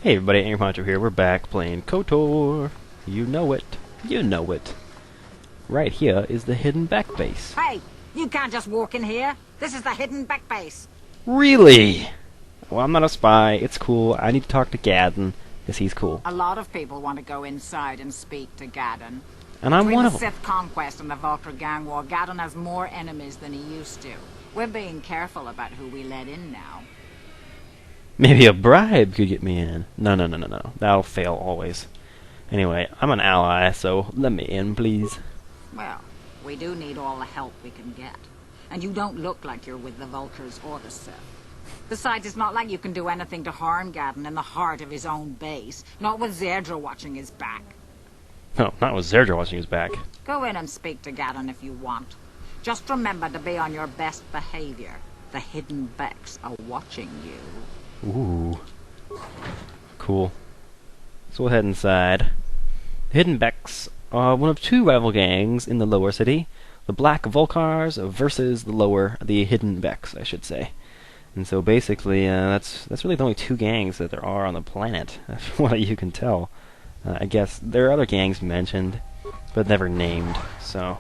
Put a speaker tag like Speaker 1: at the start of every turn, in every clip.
Speaker 1: Hey everybody, Angry Poncho here. We're back playing KotOR. You know it. You know it. Right here is the hidden back base.
Speaker 2: Hey, you can't just walk in here. This is the hidden back base.
Speaker 1: Really? Well, I'm not a spy. It's cool. I need to talk to Gadden, because he's cool.
Speaker 2: A lot of people want to go inside and speak to Gadden.
Speaker 1: And I'm one of
Speaker 2: Between
Speaker 1: them.
Speaker 2: the Sith conquest and the Vulcar gang war, Gadden has more enemies than he used to. We're being careful about who we let in now.
Speaker 1: Maybe a bribe could get me in. No. That'll fail always. Anyway, I'm an ally, so let me in, please.
Speaker 2: Well, we do need all the help we can get. And you don't look like you're with the Vulcars or the Sith. Besides, it's not like you can do anything to harm Gadden in the heart of his own base. Not with Zerdra watching his back.
Speaker 1: No, not with Zerdra watching his back.
Speaker 2: Go in and speak to Gadden if you want. Just remember to be on your best behavior. The hidden Becks are watching you.
Speaker 1: Ooh. Cool. So we'll head inside. The Hidden Becks are one of two rival gangs in the lower city. The Black Vulcars versus the Hidden Becks, I should say. And so basically, that's really the only two gangs that there are on the planet, from what you can tell. I guess there are other gangs mentioned, but never named. So,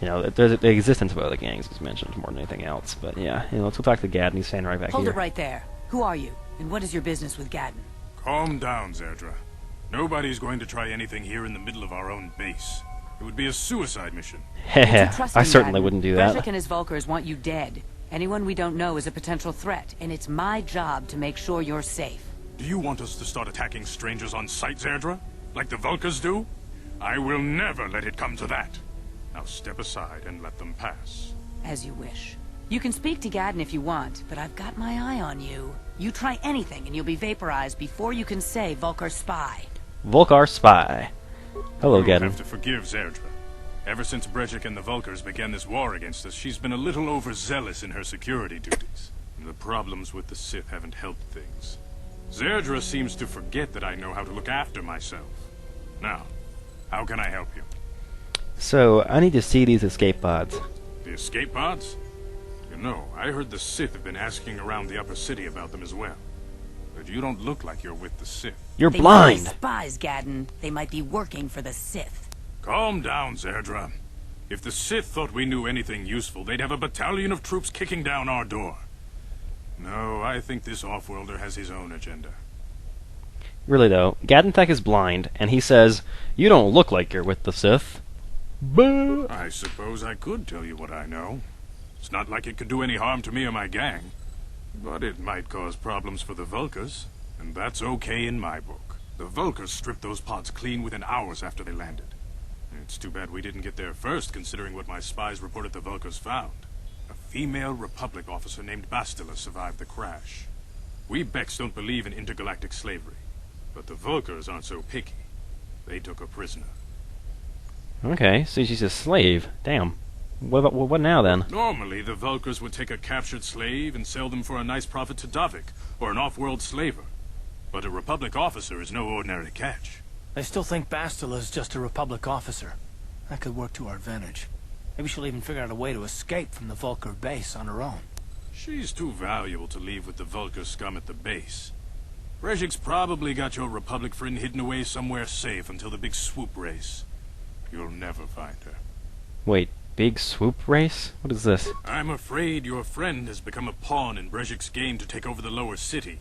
Speaker 1: you know, the existence of other gangs is mentioned more than anything else. But yeah, let's go talk to Gadden. He's standing right back here.
Speaker 3: Hold it right there. Who are you, and what is your business with Gadden?
Speaker 4: Calm down, Zerdra. Nobody's going to try anything here in the middle of our own base. It would be a suicide mission.
Speaker 1: Heh, I certainly wouldn't do that.
Speaker 3: Brejik and his Vulcars want you dead. Anyone we don't know is a potential threat, and it's my job to make sure you're safe.
Speaker 4: Do you want us to start attacking strangers on sight, Zerdra? Like the Vulcars do? I will never let it come to that. Now step aside and let them pass.
Speaker 3: As you wish. You can speak to Gadden if you want, but I've got my eye on you. You try anything and you'll be vaporized before you can say Vulcar spy.
Speaker 1: Vulcar spy. Hello,
Speaker 4: You'll
Speaker 1: Gadden.
Speaker 4: have to forgive Zerdra. Ever since Brejik and the Vulcars began this war against us, she's been a little overzealous in her security duties. The problems with the Sith haven't helped things. Zerdra seems to forget that I know how to look after myself. Now, how can I help you?
Speaker 1: So, I need to see these escape pods.
Speaker 4: The escape pods? You know, I heard the Sith have been asking around the upper city about them as well. But you don't look like you're with the Sith.
Speaker 1: You're
Speaker 3: They
Speaker 1: blind!
Speaker 3: might be spies, Gadden. They might be working for the Sith.
Speaker 4: Calm down, Zerdra. If the Sith thought we knew anything useful, they'd have a battalion of troops kicking down our door. No, I think this off-worlder has his own agenda.
Speaker 1: Really though, Gadden Tech is blind, and he says, "You don't look like you're with the Sith." Boo!
Speaker 4: I suppose I could tell you what I know. It's not like it could do any harm to me or my gang. But it might cause problems for the Vulcars, and that's okay in my book. The Vulcars stripped those pods clean within hours after they landed. It's too bad we didn't get there first, considering what my spies reported the Vulcars found. A female Republic officer named Bastila survived the crash. We Becks don't believe in intergalactic slavery, but the Vulcars aren't so picky. They took her prisoner.
Speaker 1: Okay, so she's a slave. Damn. What now then?
Speaker 4: Normally, the Vulcars would take a captured slave and sell them for a nice profit to Davik, or an off-world slaver. But a Republic officer is no ordinary catch.
Speaker 5: I still think Bastila's just a Republic officer. That could work to our advantage. Maybe she'll even figure out a way to escape from the Vulcar base on her own.
Speaker 4: She's too valuable to leave with the Vulcar scum at the base. Brejik's probably got your Republic friend hidden away somewhere safe until the big swoop race. You'll never find her.
Speaker 1: Wait, big swoop race? What is this?
Speaker 4: I'm afraid your friend has become a pawn in Brejik's game to take over the lower city.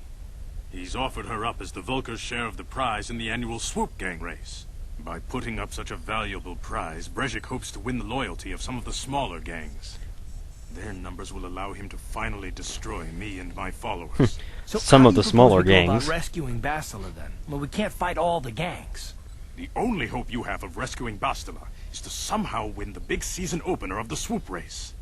Speaker 4: He's offered her up as the Vulcar's share of the prize in the annual swoop gang race. By putting up such a valuable prize, Brejik hopes to win the loyalty of some of the smaller gangs. Their numbers will allow him to finally destroy me and my followers.
Speaker 5: So
Speaker 1: Some
Speaker 5: how
Speaker 1: of
Speaker 5: do
Speaker 1: the
Speaker 5: you
Speaker 1: smaller
Speaker 5: propose we go
Speaker 1: gangs.
Speaker 5: about rescuing Bastila then? Well, we can't fight all the gangs.
Speaker 4: The only hope you have of rescuing Bastila is to somehow win the big season opener of the swoop race.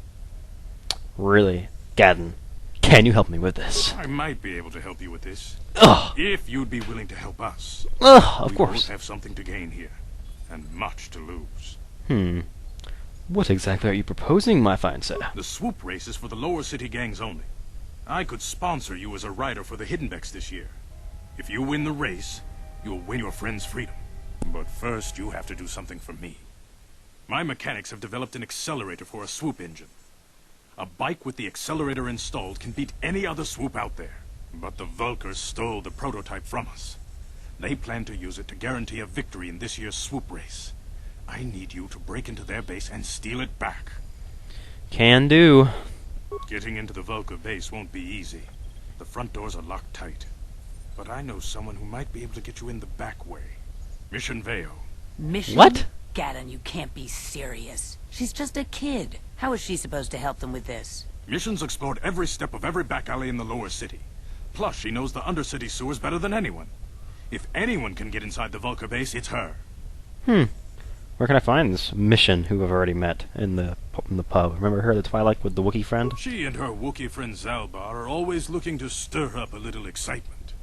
Speaker 1: Really? Gadden, can you help me with this?
Speaker 4: I might be able to help you with this.
Speaker 1: Ugh!
Speaker 4: If you'd be willing to help us.
Speaker 1: Ugh, of
Speaker 4: We
Speaker 1: course.
Speaker 4: both have something to gain here, and much to lose.
Speaker 1: What exactly are you proposing, my fine sir?
Speaker 4: The swoop race is for the lower city gangs only. I could sponsor you as a rider for the Hidden Becks this year. If you win the race, you'll win your friend's freedom. But first, you have to do something for me. My mechanics have developed an accelerator for a swoop engine. A bike with the accelerator installed can beat any other swoop out there. But the Vulcars stole the prototype from us. They plan to use it to guarantee a victory in this year's swoop race. I need you to break into their base and steal it back.
Speaker 1: Can do.
Speaker 4: Getting into the Vulcar base won't be easy. The front doors are locked tight. But I know someone who might be able to get you in the back way. Mission Veo.
Speaker 3: Mission?
Speaker 1: What?
Speaker 3: Gaddon, you can't be serious. She's just a kid. How is she supposed to help them with this?
Speaker 4: Mission's explored every step of every back alley in the lower city. Plus, she knows the Undercity sewers better than anyone. If anyone can get inside the Vulcar base, it's her.
Speaker 1: Where can I find this Mission who I've already met in the pub? Remember her, the Twilight with the Wookiee friend?
Speaker 4: She and her Wookiee friend Zalbar are always looking to stir up a little excitement.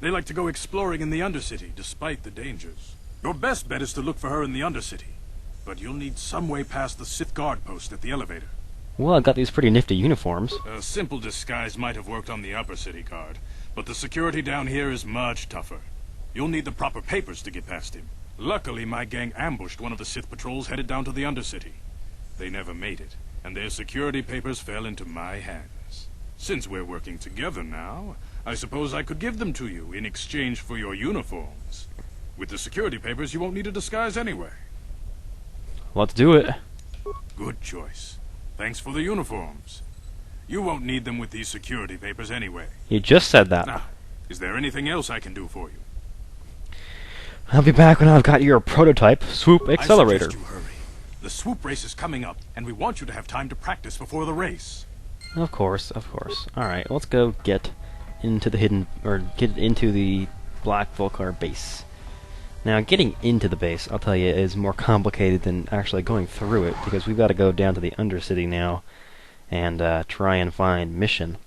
Speaker 4: They like to go exploring in the Undercity, despite the dangers. Your best bet is to look for her in the Undercity. But you'll need some way past the Sith guard post at the elevator.
Speaker 1: Well, I got these pretty nifty uniforms.
Speaker 4: A simple disguise might have worked on the upper city guard, but the security down here is much tougher. You'll need the proper papers to get past him. Luckily, my gang ambushed one of the Sith patrols headed down to the Undercity. They never made it, and their security papers fell into my hands. Since we're working together now, I suppose I could give them to you in exchange for your uniforms. With the security papers, you won't need a disguise anyway.
Speaker 1: Let's do it.
Speaker 4: Good choice. Thanks for the uniforms. You won't need them with these security papers anyway.
Speaker 1: You just said that.
Speaker 4: Now, is there anything else I can do for you?
Speaker 1: I'll be back when I've got your prototype swoop accelerator.
Speaker 4: I suggest you hurry. The swoop race is coming up, and we want you to have time to practice before the race.
Speaker 1: Of course, of course. Alright, let's go get into the Black Vulcar base. Now, getting into the base, I'll tell you, is more complicated than actually going through it, because we've got to go down to the Undercity now and try and find Mission.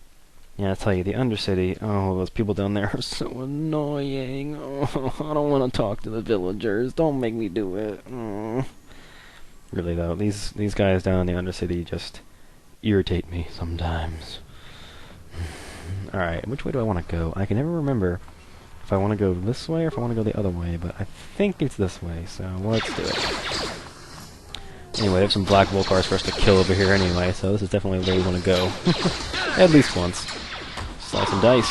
Speaker 1: Yeah, I'll tell you, the Undercity, oh, those people down there are so annoying. Oh, I don't want to talk to the villagers. Don't make me do it. Oh. Really, though, these guys down in the Undercity just irritate me sometimes. Alright, which way do I want to go? I can never remember if I want to go this way or if I want to go the other way, but I think it's this way, so let's do it. Anyway, there's some Black Vulcars for us to kill over here anyway, so this is definitely where we want to go. At least once. Slice and dice.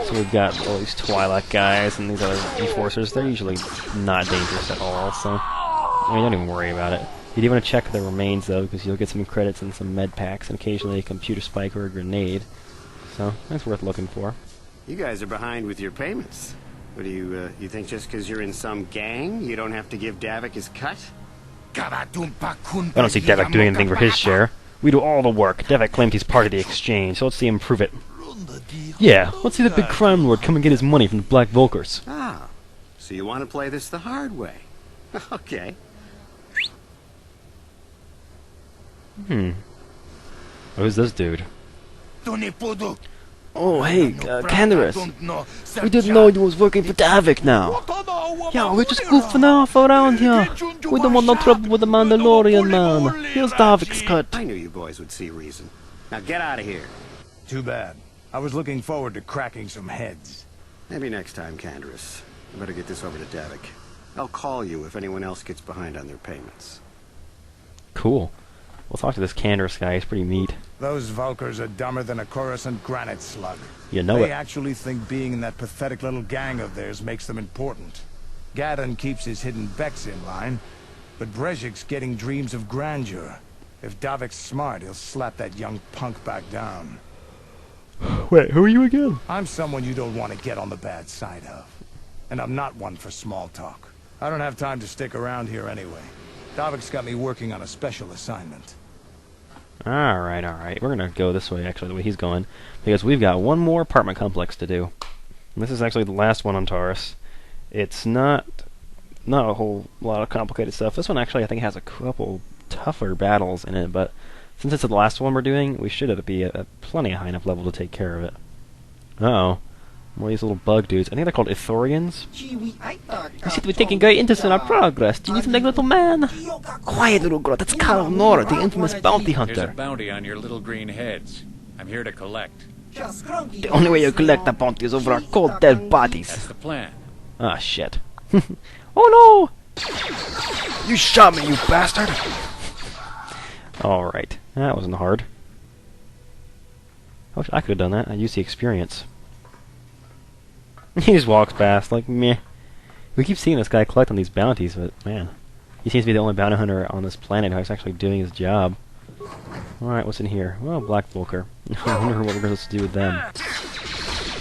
Speaker 1: So we've got all these Twilight guys and these other enforcers. They're usually not dangerous at all, so I mean, don't even worry about it. You do want to check the remains, though, because you'll get some credits and some med packs and occasionally a computer spike or a grenade. So that's worth looking for.
Speaker 6: You guys are behind with your payments. What do you think just because you're in some gang, you don't have to give Davik his cut?
Speaker 1: I don't see Davik doing anything for his share. We do all the work. Davik claimed he's part of the exchange, so let's see him prove it. Yeah, let's see the big crime lord come and get his money from the Black Vulcars.
Speaker 6: Ah, so you want to play this the hard way. Okay.
Speaker 1: Who's this dude? Oh, hey, Candaris. We didn't know you was working for Davik now. Yeah, we're just goofing off around here. We don't want no trouble with the Mandalorian, man. Here's Davik's cut.
Speaker 6: I knew you boys would see reason. Now get out of here.
Speaker 7: Too bad. I was looking forward to cracking some heads.
Speaker 6: Maybe next time, Candaris. I better get this over to Davik. I'll call you if anyone else gets behind on their payments.
Speaker 1: Cool. We'll talk to this Candaris guy. He's pretty neat.
Speaker 7: Those Vulcars are dumber than a Coruscant granite slug.
Speaker 1: You know
Speaker 7: they
Speaker 1: it.
Speaker 7: actually think being in that pathetic little gang of theirs makes them important. Gaddon keeps his hidden Becks in line, but Brezhik's getting dreams of grandeur. If Davik's smart, he'll slap that young punk back down.
Speaker 1: Wait, who are you again?
Speaker 7: I'm someone you don't want to get on the bad side of. And I'm not one for small talk. I don't have time to stick around here anyway. Davik's got me working on a special assignment.
Speaker 1: Alright. We're gonna go this way, actually, the way he's going, because we've got one more apartment complex to do. And this is actually the last one on Taurus. It's not a whole lot of complicated stuff. This one actually, I think, has a couple tougher battles in it, but since it's the last one we're doing, we should be at plenty high enough level to take care of it. Uh-oh. More of these little bug dudes. I think they're called Ithorians. You seem to be taking great interest in our progress. Do you need something, little man? Quiet, little girl. That's KotOR, the infamous bounty hunter.
Speaker 8: There's a bounty on your little green heads. I'm here to collect.
Speaker 1: The only way you collect the bounty is over our cold, dead bodies.
Speaker 8: That's the plan.
Speaker 1: Ah, shit. Oh, no! You shot me, you bastard! Alright. That wasn't hard. I wish I could have done that. I used the experience. He just walks past, like, meh. We keep seeing this guy collect on these bounties, but, man. He seems to be the only bounty hunter on this planet who's actually doing his job. Alright, what's in here? Well, Black Vulcar. I wonder what we're supposed to do with them.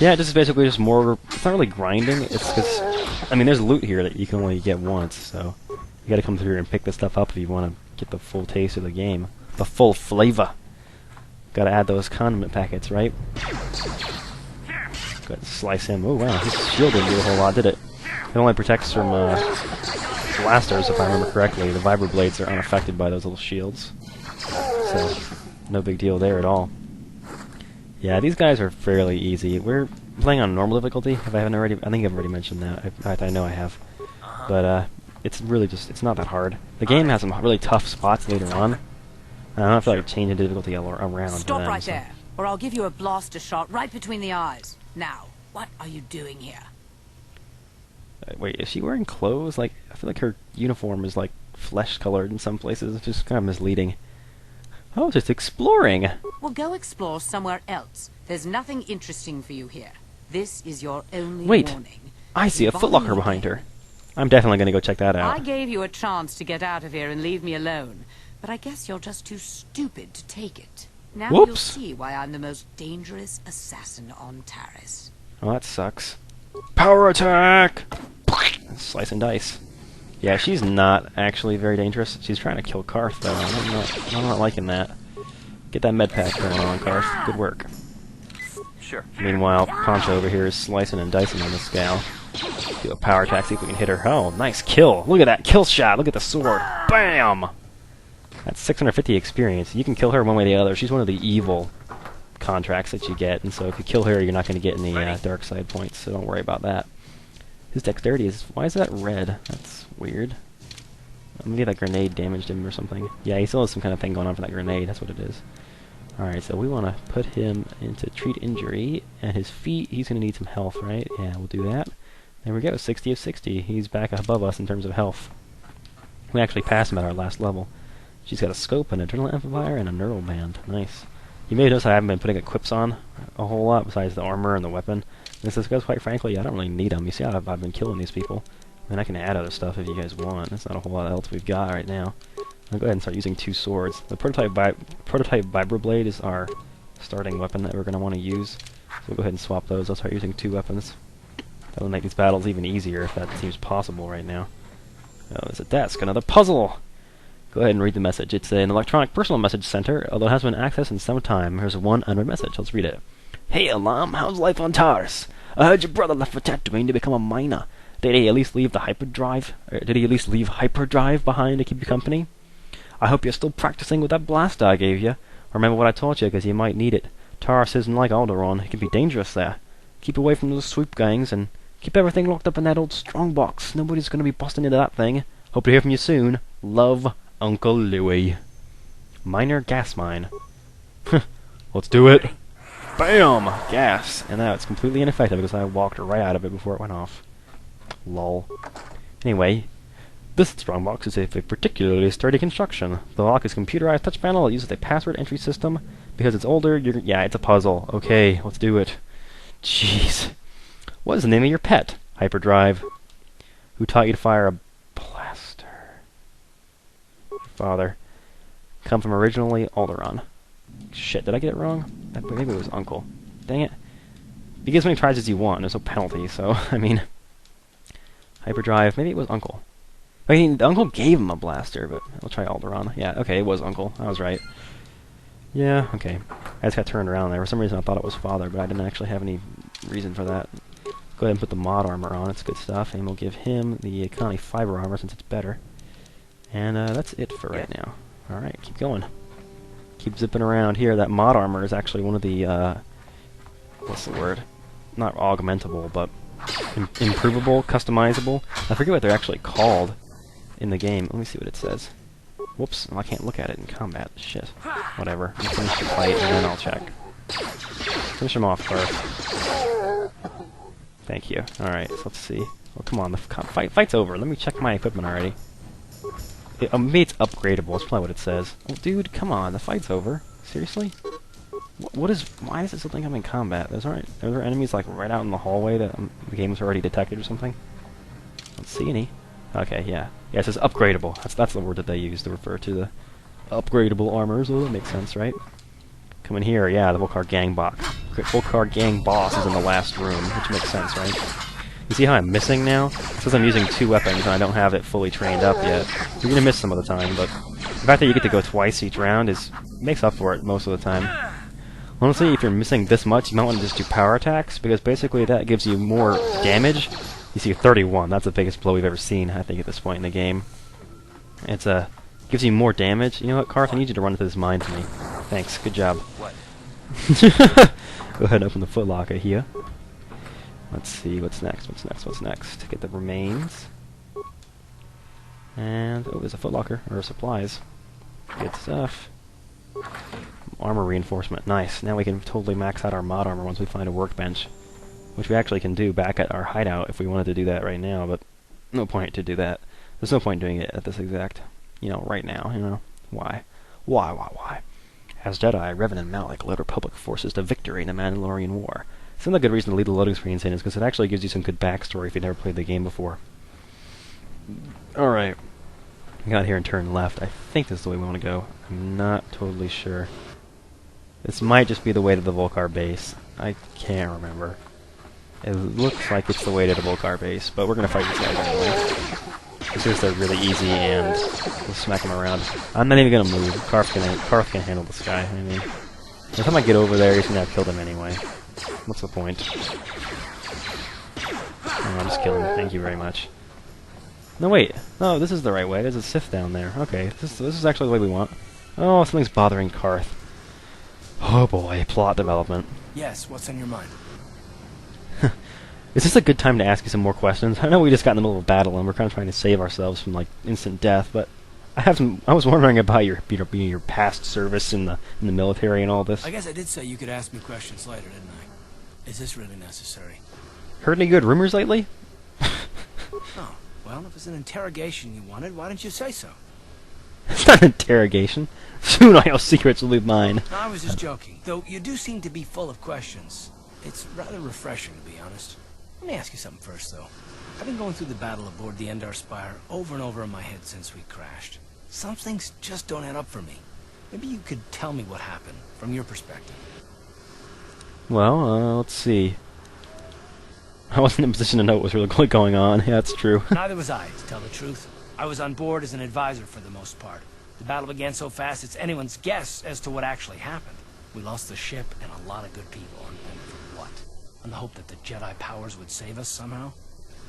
Speaker 1: Yeah, this is basically just more... It's not really grinding, it's because... I mean, there's loot here that you can only get once, so... You gotta come through here and pick this stuff up if you want to get the full taste of the game. The full flavor. Gotta add those condiment packets, right? Go ahead and slice him. Oh wow, his shield didn't do a whole lot, did it? It only protects from blasters, if I remember correctly. The vibroblades are unaffected by those little shields. So, no big deal there at all. Yeah, these guys are fairly easy. We're playing on normal difficulty, if I haven't already... I think I've already mentioned that. I know I have. But, it's really just... It's not that hard. The game has some really tough spots later on. I don't feel like changing the difficulty around.
Speaker 3: Stop right there, or I'll give you a blaster shot right between the eyes. Now, what are you doing here?
Speaker 1: Wait, is she wearing clothes? Like, I feel like her uniform is, like, flesh-colored in some places. It's just kind of misleading. Oh, just exploring!
Speaker 3: Well, go explore somewhere else. There's nothing interesting for you here. This is your only warning.
Speaker 1: I see a footlocker behind her. I'm definitely gonna go check that out.
Speaker 3: I gave you a chance to get out of here and leave me alone, but I guess you're just too stupid to take it. Now you'll see why I'm the most dangerous assassin on Taris.
Speaker 1: Oh, that sucks. Power attack! Slice and dice. Yeah, she's not actually very dangerous. She's trying to kill Carth, though. I'm not liking that. Get that med pack going on, Carth. Good work.
Speaker 5: Sure.
Speaker 1: Meanwhile, Poncho over here is slicing and dicing on this gal. Do a power attack, see if we can hit her. Oh, nice kill. Look at that kill shot. Look at the sword. Bam! That's 650 experience. You can kill her one way or the other. She's one of the evil contracts that you get, and so if you kill her, you're not going to get any dark side points, so don't worry about that. His dexterity is... Why is that red? That's weird. Maybe that grenade damaged him or something. Yeah, he still has some kind of thing going on for that grenade. That's what it is. Alright, so we want to put him into treat injury, and his feet, he's going to need some health, right? Yeah, we'll do that. There we go, 60 of 60. He's back above us in terms of health. We actually passed him at our last level. She's got a scope, an adrenaline amplifier, and a neural band. Nice. You may notice I haven't been putting equips on a whole lot besides the armor and the weapon. This is because, quite frankly, I don't really need them. You see how I've been killing these people. I mean, I can add other stuff if you guys want. That's not a whole lot else we've got right now. I'll go ahead and start using 2 swords. The prototype vibroblade is our starting weapon that we're going to want to use. So we'll go ahead and swap those. I'll start using 2 weapons. That'll make these battles even easier if that seems possible right now. Oh, there's a desk. Another puzzle! Go ahead and read the message. It's an electronic personal message center, although it hasn't been accessed in some time. Here's one unread message. Let's read it. Hey, Alam, how's life on Taris? I heard your brother left for Tatooine to become a miner. Did he at least leave the hyperdrive? Did he at least leave hyperdrive behind to keep you company? I hope you're still practicing with that blaster I gave you. Remember what I taught you, because you might need it. Taris isn't like Alderaan. It can be dangerous there. Keep away from those swoop gangs, and keep everything locked up in that old strongbox. Nobody's going to be busting into that thing. Hope to hear from you soon. Love, Uncle Louie. Minor gas mine. Let's do it. Bam! Gas. And now it's completely ineffective because I walked right out of it before it went off. Lol. Anyway, this strongbox is a particularly sturdy construction. The lock is computerized touch panel. It uses a password entry system. Because it's older, yeah, it's a puzzle. Okay, let's do it. Jeez. What is the name of your pet? Hyperdrive. Who taught you to fire a blaster? Your father. Come from originally Alderaan. Shit, did I get it wrong? Maybe it was Uncle. Dang it. You get as many tries as you want, there's no penalty, so, I mean... Hyperdrive, maybe it was Uncle. I mean, the Uncle gave him a blaster, but we'll try Alderaan. Yeah, okay, it was Uncle. I was right. Yeah, okay. I just got turned around there. For some reason I thought it was Father, but I didn't actually have any reason for that. Go ahead and put the mod armor on, it's good stuff, and we'll give him the Connie fiber armor since it's better. And that's it for right now. Alright, keep going. Keep zipping around here. That mod armor is actually one of the, what's the word? Not augmentable, but improvable, customizable. I forget what they're actually called in the game. Let me see what it says. Whoops, well, I can't look at it in combat. Shit. Whatever. I'll finish the fight and then I'll check. Finish him off first. Thank you. Alright, so let's see. Oh, come on, the fight's over. Let me check my equipment already. Maybe it's upgradable. That's probably what it says. Oh, dude, come on, the fight's over. Seriously? What is... Why does it still think I'm in combat? Are there enemies, like, right out in the hallway that the game's already detected or something? I don't see any. Okay, yeah. Yeah, it says upgradable. That's the word that they use to refer to the upgradable armor, so that makes sense, right? Come in here, yeah, the Vulcar gang boss. Vulcar gang boss is in the last room, which makes sense, right? You see how I'm missing now? It says I'm using 2 weapons and I don't have it fully trained up yet. You're gonna miss some of the time, but the fact that you get to go twice each round makes up for it most of the time. Honestly, if you're missing this much, you might want to just do power attacks, because basically that gives you more damage. You see 31, that's the biggest blow we've ever seen, I think, at this point in the game. It's gives you more damage. You know what, Carth, I need you to run into this mine for me. Thanks, good job.
Speaker 5: What?
Speaker 1: Go ahead and open the footlocker here. Let's see, what's next, what's next? Get the remains. And, oh, there's a footlocker, or supplies. Good stuff. Armor reinforcement, nice. Now we can totally max out our mod armor once we find a workbench. Which we actually can do back at our hideout if we wanted to do that right now, but no point to do that. There's no point doing it at this exact, right now, Why? Why? As Jedi, Revan and Malik led Republic forces to victory in the Mandalorian War. It's another good reason to leave the loading screens in is because it actually gives you some good backstory if you've never played the game before. Alright. We got here and turn left. I think this is the way we want to go. I'm not totally sure. This might just be the way to the Vulcar base. I can't remember. It looks like it's the way to the Vulcar base, but we're going to fight these guys anyway. Because they're really easy and we'll smack them around. I'm not even going to move. Carth can handle this guy. I mean, by the time I get over there, he's going to have killed him anyway. What's the point? Oh, I'm just killing him. Thank you very much. No, wait. No, this is the right way. There's a Sith down there. Okay, this is actually the way we want. Oh, something's bothering Carth. Oh boy, plot development.
Speaker 5: Yes, what's on your mind?
Speaker 1: Is this a good time to ask you some more questions? I know we just got in the middle of a battle and we're kind of trying to save ourselves from, like, instant death, but I was wondering about your past service in the military and all this.
Speaker 5: I guess I did say you could ask me questions later, didn't I? Is this really necessary?
Speaker 1: Heard any good rumors lately?
Speaker 5: Oh, well, if it's an interrogation you wanted, why didn't you say so?
Speaker 1: It's not an interrogation. Soon all your secrets will be mine.
Speaker 5: I was just joking, though you do seem to be full of questions. It's rather refreshing, to be honest. Let me ask you something first, though. I've been going through the battle aboard the Endar Spire over and over in my head since we crashed. Some things just don't add up for me. Maybe you could tell me what happened, from your perspective.
Speaker 1: Well, let's see. I wasn't in a position to know what was really going on. Yeah, that's true.
Speaker 5: Neither was I, to tell the truth. I was on board as an advisor for the most part. The battle began so fast it's anyone's guess as to what actually happened. We lost the ship and a lot of good people, and for what? On the hope that the Jedi powers would save us somehow?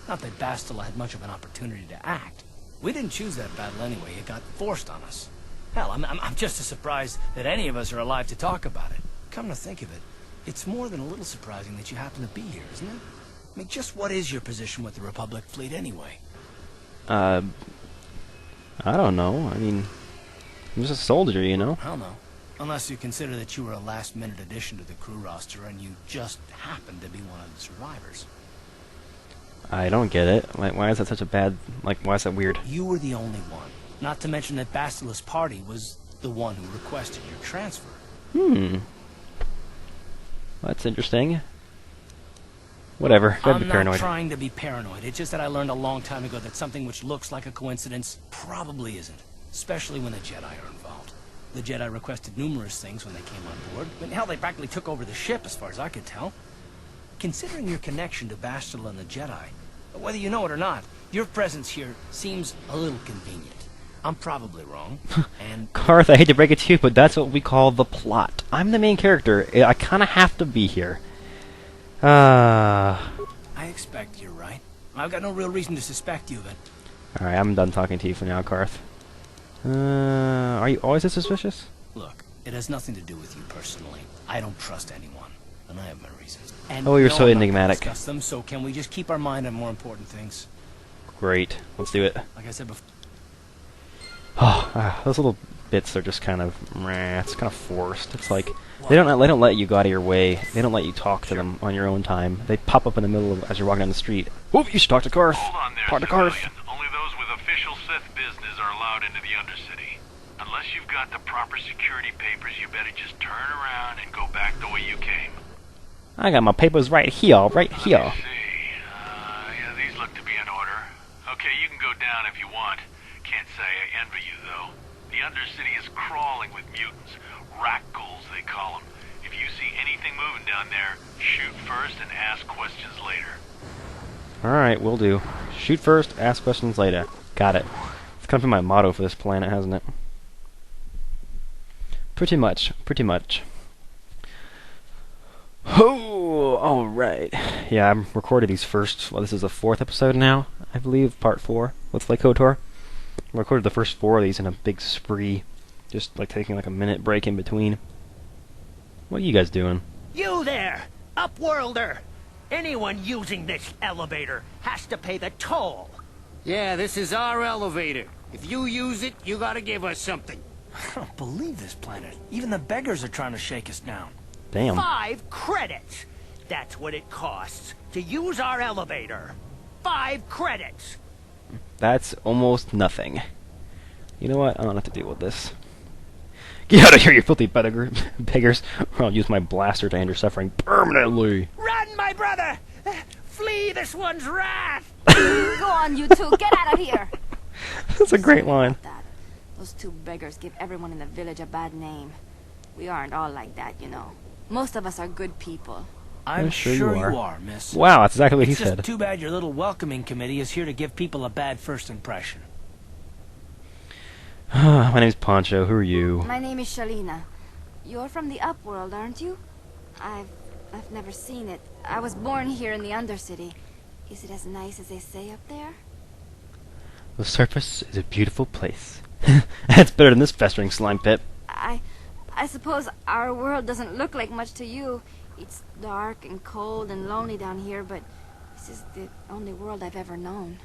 Speaker 5: Not that Bastila had much of an opportunity to act. We didn't choose that battle anyway. It got forced on us. Hell, I'm just as surprised that any of us are alive to talk about it. Come to think of it, it's more than a little surprising that you happen to be here, isn't it? I mean, just what is your position with the Republic fleet anyway?
Speaker 1: I don't know. I mean, I'm just a soldier,
Speaker 5: Hell no. Unless you consider that you were a last-minute addition to the crew roster and you just happened to be one of the survivors.
Speaker 1: I don't get it. Like, why is that such a bad... Like, why is that weird?
Speaker 5: You were the only one. Not to mention that Bastila's party was the one who requested your transfer.
Speaker 1: That's interesting. Whatever. Don't be paranoid.
Speaker 5: I'm not trying to be paranoid. It's just that I learned a long time ago that something which looks like a coincidence probably isn't. Especially when the Jedi are involved. The Jedi requested numerous things when they came on board. I mean, hell, they practically took over the ship, as far as I could tell. Considering your connection to Bastila and the Jedi, whether you know it or not, your presence here seems a little convenient. I'm probably wrong, and...
Speaker 1: Carth, I hate to break it to you, but that's what we call the plot. I'm the main character. I kind of have to be here.
Speaker 5: I expect you're right. I've got no real reason to suspect you, but...
Speaker 1: Alright, I'm done talking to you for now, Carth. Are you always this suspicious?
Speaker 5: Look, it has nothing to do with you personally. I don't trust anyone, and I have my reasons. And
Speaker 1: oh, you're so
Speaker 5: I'm not
Speaker 1: enigmatic.
Speaker 5: gonna discuss them, so can we just keep our mind on more important things?
Speaker 1: Great. Let's do it.
Speaker 5: Like I said before...
Speaker 1: Those little bits are just kind of... It's kind of forced. It's like... They don't let you go out of your way. They don't let you talk to them on your own time. They pop up in the middle of... as you're walking down the street. Oh, you should talk to Carth.
Speaker 9: Hold on there,
Speaker 1: Talk to Carth.
Speaker 9: Only those with official Sith business are allowed into the Undercity. Unless Unless you've got the proper security papers, you better just turn around and go back the way you came.
Speaker 1: I got my papers right here, right here.
Speaker 9: Let me see. Yeah, these look to be in order. Okay, you can go down if you want. Can't say I envy you, though. The Undercity is crawling with mutants. Rackles, they call them. If you see anything moving down there, shoot first and ask questions later.
Speaker 1: Alright, will do. Shoot first, ask questions later. Got it. It's kind of been my motto for this planet, hasn't it? Pretty much, pretty much. Oh, alright. Yeah, I've recorded these first, well, this is the 4th episode now, I believe, part 4, with KotOR. I recorded the first 4 of these in a big spree, just like taking like a minute break in between. What are you guys doing?
Speaker 10: You there, Upworlder! Anyone using this elevator has to pay the toll.
Speaker 6: Yeah, this is our elevator. If you use it, you gotta give us something.
Speaker 5: I don't believe this planet. Even the beggars are trying to shake us down.
Speaker 1: Damn.
Speaker 10: 5 credits. That's what it costs to use our elevator. 5 credits.
Speaker 1: That's almost nothing. You know what? I don't have to deal with this. Get out of here, you filthy beggars, or I'll use my blaster to end your suffering permanently.
Speaker 10: Run, my brother! Flee this one's wrath!
Speaker 11: Go on, you two. Get out of here.
Speaker 1: That's a great line.
Speaker 11: Those 2 beggars give everyone in the village a bad name. We aren't all like that, you know. Most of us are good people.
Speaker 5: I'm
Speaker 1: sure
Speaker 5: sure
Speaker 1: you
Speaker 5: you
Speaker 1: are.
Speaker 5: are, miss.
Speaker 1: Wow, that's exactly what he
Speaker 5: It's just
Speaker 1: said.
Speaker 5: too bad your little welcoming committee is here to give people a bad first impression.
Speaker 1: My name's Poncho. Who are you?
Speaker 11: My name is Shalina. You're from the Upworld, aren't you? I've never seen it. I was born here in the Undercity. Is it as nice as they say up there?
Speaker 1: The surface is a beautiful place. That's better than this festering slime pit.
Speaker 11: I suppose our world doesn't look like much to you. It's dark and cold and lonely down here, but this is the only world I've ever known.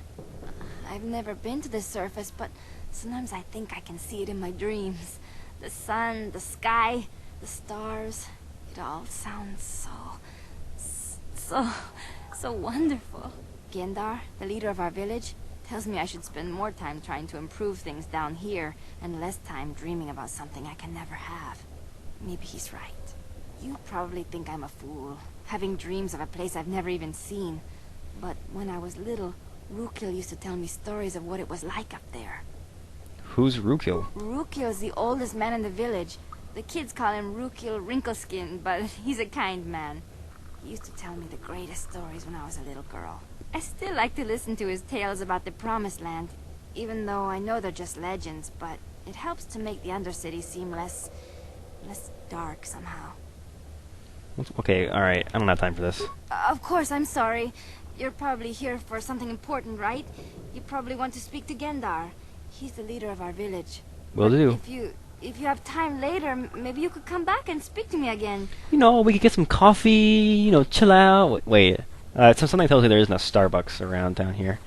Speaker 11: I've never been to this surface, but sometimes I think I can see it in my dreams. The sun, the sky, the stars. It all sounds so wonderful. Gendar, the leader of our village, tells me I should spend more time trying to improve things down here and less time dreaming about something I can never have. Maybe he's right. You probably think I'm a fool, having dreams of a place I've never even seen. But when I was little, Rukil used to tell me stories of what it was like up there.
Speaker 1: Who's Rukil?
Speaker 11: Rukil is the oldest man in the village. The kids call him Rukil Wrinkleskin, but he's a kind man. He used to tell me the greatest stories when I was a little girl. I still like to listen to his tales about the Promised Land, even though I know they're just legends, but it helps to make the Undercity seem less dark somehow.
Speaker 1: Okay, alright. I don't have time for this.
Speaker 11: Of course, I'm sorry. You're probably here for something important, right? You probably want to speak to Gendar. He's the leader of our village.
Speaker 1: Will do.
Speaker 11: If you have time later, maybe you could come back and speak to me again.
Speaker 1: You know, we could get some coffee, you know, chill out. Wait. Something tells me there isn't a Starbucks around down here.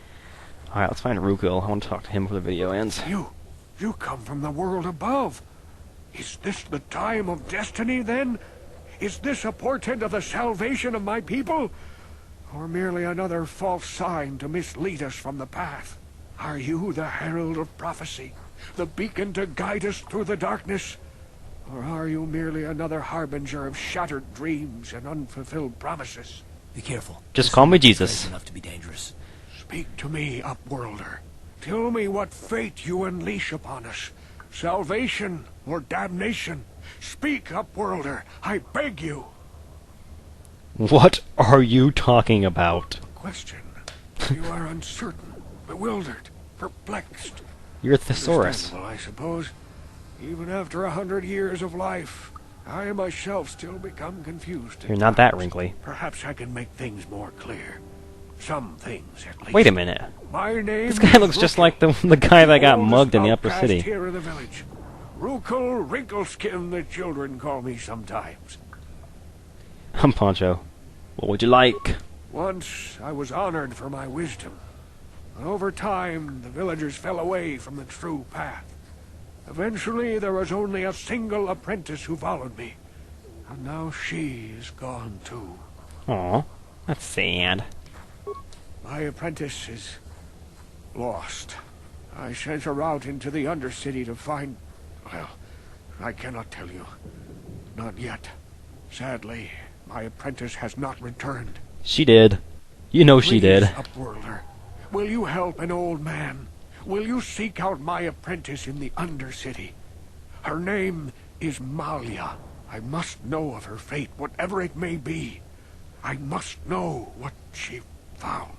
Speaker 1: Alright, let's find Rukil. I want to talk to him before the video ends.
Speaker 12: You come from the world above. Is this the time of destiny, then? Is this a portent of the salvation of my people? Or merely another false sign to mislead us from the path? Are you the herald of prophecy? The beacon to guide us through the darkness? Or are you merely another harbinger of shattered dreams and unfulfilled promises?
Speaker 5: Be careful.
Speaker 1: Just call me Jesus.
Speaker 5: Enough to be dangerous.
Speaker 12: Speak to me, Upworlder. Tell me what fate you unleash upon us. Salvation or damnation? Speak, Upworlder. I beg you.
Speaker 1: What are you talking about?
Speaker 12: Question. You are uncertain, bewildered, perplexed.
Speaker 1: You're a thesaurus.
Speaker 12: Understandable, I suppose. Even after 100 years of life, I myself still become confused.
Speaker 1: You're not that wrinkly.
Speaker 12: Perhaps I can make things more clear. Some things, at least.
Speaker 1: Wait a minute.
Speaker 12: My name
Speaker 1: This guy looks just like the guy that got
Speaker 12: oldest
Speaker 1: mugged in the upper
Speaker 12: outcast
Speaker 1: city.
Speaker 12: Here in the village. Rukil Wrinkleskin, the children call me sometimes.
Speaker 1: I'm Poncho. What would you like?
Speaker 12: Once I was honored for my wisdom. But over time, the villagers fell away from the true path. Eventually, there was only a single apprentice who followed me. And now she is gone too.
Speaker 1: Aw, that's sad.
Speaker 12: My apprentice is lost. I sent her out into the Undercity to find Well, I cannot tell you. Not yet. Sadly, my apprentice has not returned.
Speaker 1: She did. You know she did.
Speaker 12: Upworlder, will you help an old man? Will you seek out my apprentice in the Undercity? Her name is Malia. I must know of her fate, whatever it may be. I must know what she found.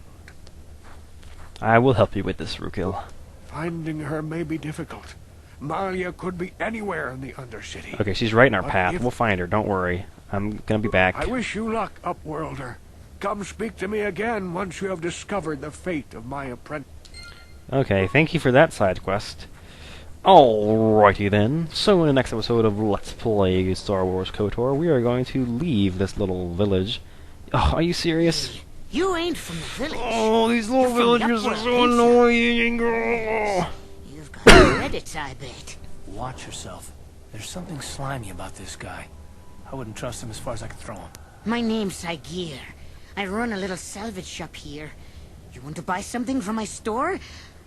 Speaker 1: I will help you with this, Rukil.
Speaker 12: Finding her may be difficult. Malia could be anywhere in the Undercity.
Speaker 1: Okay, she's right in our path. We'll find her, don't worry. I'm gonna be back.
Speaker 12: I wish you luck, Upworlder. Come speak to me again once you have discovered the fate of my apprentice.
Speaker 1: Okay, thank you for that side quest. Alrighty then. So in the next episode of Let's Play Star Wars KotOR, we are going to leave this little village. Oh, are you serious?
Speaker 10: You ain't from the village.
Speaker 1: Oh, these little villagers are so annoying. Oh.
Speaker 10: You've got credits, I bet.
Speaker 5: Watch yourself. There's something slimy about this guy. I wouldn't trust him as far as I could throw him.
Speaker 10: My name's Saigir. I run a little salvage shop here. You want to buy something from my store?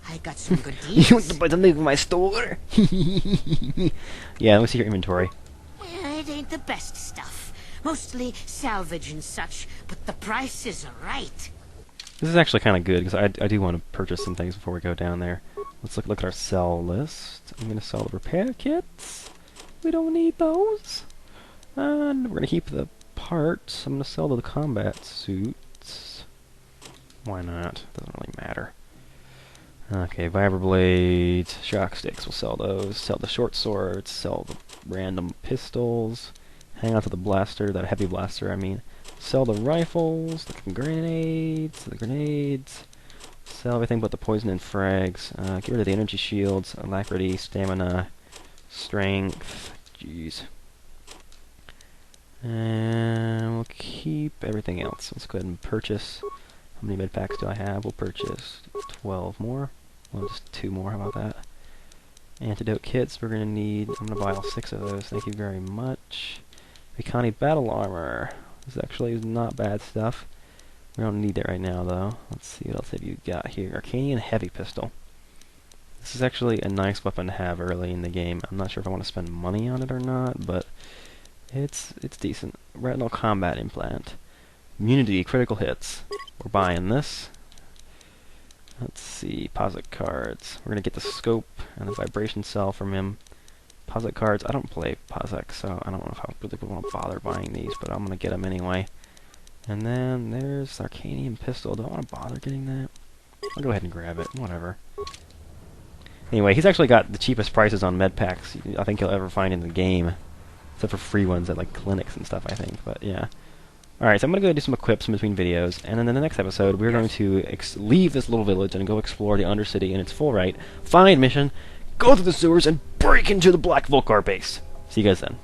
Speaker 10: I got some good deals.
Speaker 1: You want to buy something from my store? Yeah, let me see your inventory.
Speaker 10: It ain't the best stuff. Mostly salvage and such, but the prices are right.
Speaker 1: This is actually kind of good, because I do want to purchase some things before we go down there. Let's look at our sell list. I'm going to sell the repair kits. We don't need those. And we're going to keep the parts. I'm going to sell the combat suits. Why not? Doesn't really matter. Okay, vibroblades, shock sticks, we'll sell those. Sell the short swords, sell the random pistols. Hang on to the blaster, that heavy blaster, I mean. Sell the rifles, the grenades. Sell everything but the poison and frags. Get rid of the energy shields, alacrity, stamina, strength. Jeez. And we'll keep everything else. Let's go ahead and purchase. How many med packs do I have? We'll purchase 12 more. Well, just 2 more. How about that? Antidote kits. We're gonna need. I'm gonna buy all 6 of those. Thank you very much. Vikani battle armor. This actually is not bad stuff. We don't need that right now, though. Let's see what else have you got here. Arcanian heavy pistol. This is actually a nice weapon to have early in the game. I'm not sure if I want to spend money on it or not, but it's decent. Retinal combat implant. Immunity, critical hits. We're buying this. Let's see, posit cards. We're gonna get the scope and the vibration cell from him. Posit cards. I don't play POSIX, so I don't know if I really want to bother buying these, but I'm gonna get them anyway. And then there's the Arcanium pistol. Do I want to bother getting that? I'll go ahead and grab it. Whatever. Anyway, he's actually got the cheapest prices on med packs I think you'll ever find in the game, except for free ones at like clinics and stuff, I think. But yeah. Alright, so I'm going to go do some equips in between videos, and then in the next episode, we're going to leave this little village and go explore the Undercity in its full right, find mission, go through the sewers, and break into the Black Vulcar base. See you guys then.